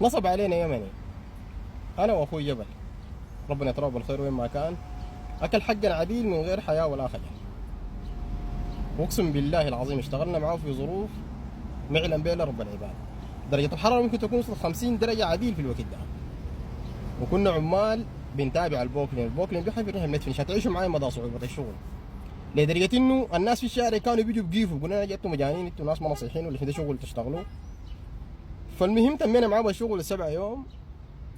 نصب علينا يمني، انا واخوي جبل، ربنا يتراه بالخير وين ما كان، اكل حقنا عديل من غير حياه ولا خجل. واقسم بالله العظيم اشتغلنا معاه في ظروف ما يعلم بها الا رب العباد. درجه الحراره ممكن تكون وصلت 50 درجه عديل في الوقت ده. وكنا عمال بنتابع البوكلين بيحفر نحن بندفن عشان تعيشوا معايا مدى صعوبه الشغل. لدرجه انه الناس في الشارع كانوا بيجوا بيقيفوا بيقولوا لنا انتوا مجانين، انتوا ناس ما نصيحين ولا ده شغل تشتغلوا. فالمهم تمينا معاه بالشغل السبع يوم،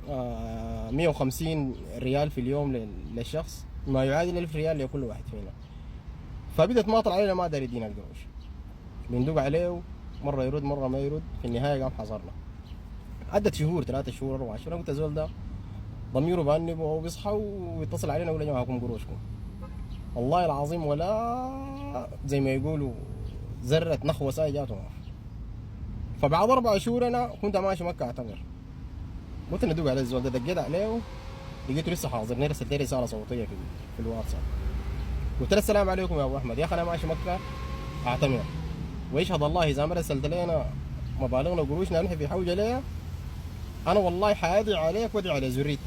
150 ريال في اليوم للشخص، ما يعادل 1000 ريال لكل واحد فينا. فبدت ما طلع علينا، ما دار يدينا القروش، بندق عليه مره يرد مره ما يرد. في النهايه قام حصرنا. عدت شهور، 3 شهور 4 شهور. قلت الزول ده ضميره بأنب وهو بيصحى ويتصل علينا ويقول يا جماعه معكم قروشكم. والله العظيم ولا زي ما يقولوا ذره نخوه ساي جاتهم. فبعد 4 شهور انا كنت ماشي مكه اعتبر، قلت ندق على الزول ده، دقيت عليه لقيته لسه حاضرني، رسلت لي رساله صوتيه في الواتساب. قلت له السلام عليكم يا ابو احمد، يا اخي انا ماشي مكه اعتمر، ويشهد الله اذا ما رسلت لنا مبالغنا وقروشنا نحن في حوجه ليها، انا والله حادعي عليك وادعي على ذريتك.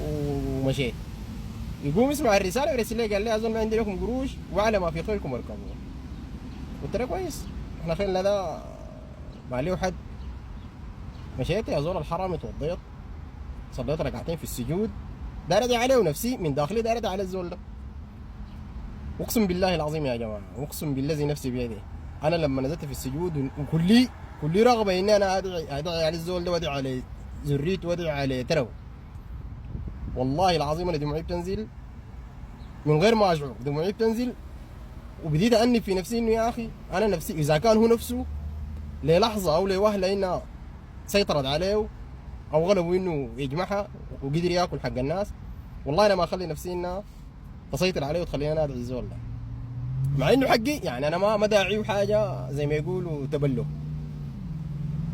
ومشيت. يقوم يسمع الرساله ويرسل لي، قال لي اظن ما عندي لكم قروش وعلى ما في خيركم اركبوا. قلت له كويس، احنا خيرنا ده ما له حد. مشيت يا زول الحرم، اتوضيت، صليت ركعتين في السجود، داير ادعي عليه ونفسي من داخلي داير ادعي على الزول ده. اقسم بالله العظيم يا جماعه، اقسم بالذي نفسي بيدي، انا لما نزلت في السجود وكلي رغبه اني انا ادعي على الزول ده وادعي على ذريته وادعي على ترو. والله العظيم انا دموعي بتنزل من غير ما اشعر، دموعي بتنزل. وبديت اني في نفسي انه يا اخي انا نفسي اذا كان هو نفسه للحظه او لوهله انها سيطرت عليه او غلبوا انه يجمعها وقدر ياكل حق الناس، والله انا ما اخلي نفسي انها تسيطر عليه وتخليني انا ادعي الزول ده، مع انه حقي يعني انا ما داعيه حاجه زي ما يقولوا تبله.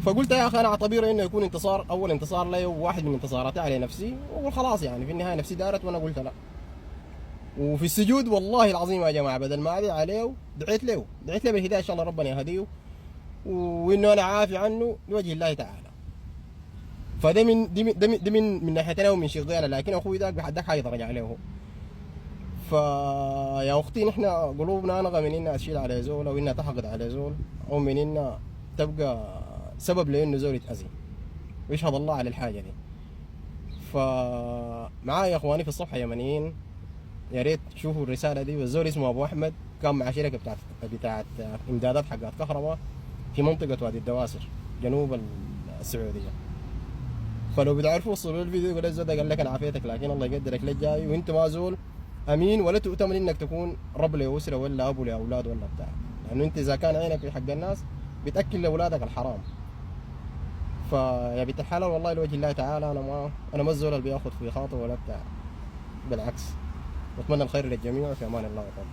فقلت يا اخي انا اعتبره انه يكون انتصار، اول انتصار لي وواحد من انتصاراتي على نفسي، وخلاص يعني في النهايه نفسي دارت وانا قلت لا. وفي السجود والله العظيم يا جماعه بدل ما ادعي عليه دعيت له بالهدايه ان شاء الله ربنا يهديه، وانه انا عافي عنه لوجه الله تعالى. فده من من ناحيتنا ومن شغالة، لكن اخوي ذاك حيدرج عليه هو. فيا اختي نحن قلوبنا انغى من انها تشيل على زول او انها تحقد على زول او من انها تبقى سبب لانه زول يتاذي، ويشهد الله على الحاجه دي. فمعايا اخواني في الصفحه يمنيين، يا ريت تشوفوا الرساله دي. والزول اسمه ابو احمد كان مع شركه بتاعت امدادات حقات كهرباء في منطقه وادي الدواسر جنوب السعوديه. فلو بتعرفوا وصلوا الفيديو يقول الزول ده قال لك انا عافيتك لكن الله يقدرك للجاي، وانت ما زول امين ولا تؤتمن انك تكون رب لاسره ولا ابو لاولاد ولا بتاع، لانه انت اذا كان عينك في حق الناس بتاكل لاولادك الحرام. فيا بنت الحلال والله لوجه الله تعالى انا ما الزول اللي بياخذ في خاطر ولا بتاع، بالعكس. بتمنى الخير للجميع، وفي امان الله وفضل.